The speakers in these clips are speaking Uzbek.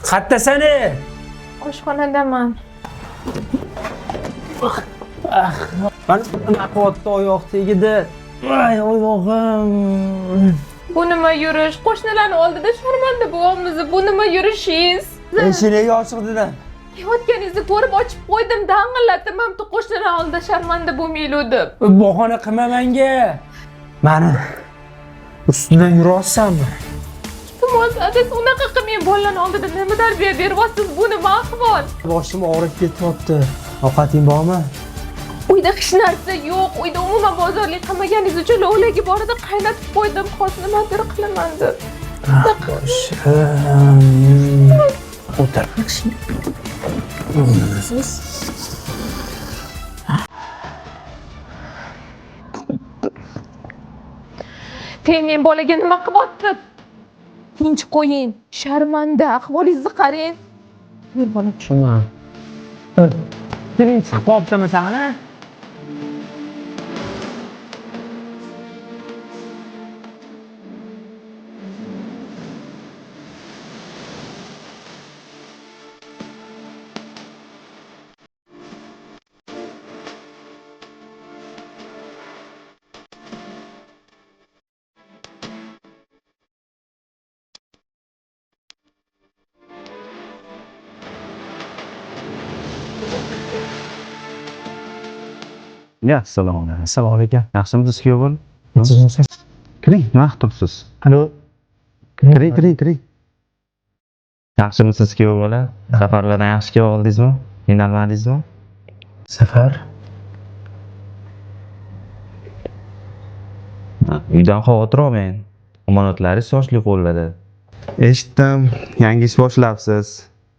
Qayerdasani? Oshxonadaman. Mana naqotda oyoq tegdi. Ay, oyog'im. Bu nima yurish? Qo'shnilarning oldida sharmanda bo'lyapmiz. Bu nima yurishingiz? Eshik ochiq dedi. Yotganingizni ko'rib ochib qo'ydim, dang'illatdim. Ham qo'shnilar oldida sharmanda bo'lmaylik. Bahona qilma menga. Mani ustidan yurolsanmi? Iltimos, siz unaqa qilmang. Bolalarning oldida nima tarbiya beryapsiz? Bu nima ahvol? Boshim og'rib ketyapti. Ovqating bormi? Uyda hech narsa yo'q. Uyda umuman bozorlik qilmaganingiz uchun lo'laga borida qaynatib qo'ydim. Hozir nimadir qilaman deb. O'tir. Temin bolaga nima qilyapti? Tinch qo'ying. Sharmanda, ahvolingizni qarang. Yur bola. Shuna. Tiling chiqib qolibdimi sani? Ya, assalomu alaykum. Assalomu alaykum. Yaxshimisiz kuyov? Kiring. Nima qilib turibsiz? Alo. Kiring. Yaxshimisiz kuyov bola? Safarlardan yaxshi kelib oldingizmi? Qiynalmadingizmi? Safar. Uydan xavotir olmang. Omonatlaringiz sochli qo'llarda. Eshitdim, yangi ish boshlabsiz.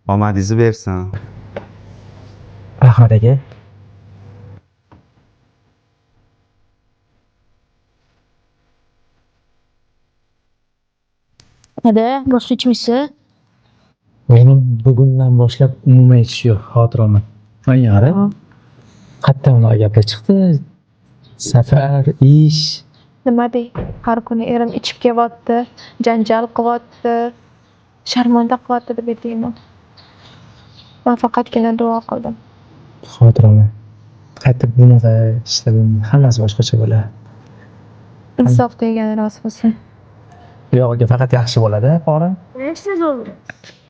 Omadingizni bersin. Rahmat aka. Ada, boshqa ichmishsiz? O'g'lim bugundan boshlab umuman ichish yo'q, xavotir olmang. Yari. Qayerdan unaqa gaplar chiqdi? Safar, ish. Nima dey? Har kuni erim ichib kelyapti, janjal qilyapti, sharmanda qilyapti deb aytaymi? Men faqatgina duo qildim. Xavotir olmang. Qaytib bunaqa ishlar hammasi boshqacha bo'ladi. Insof degani rost bo'lsin. Buyog'iga faqat yaxshi bo'ladi, pora. Nechta bo'ldi?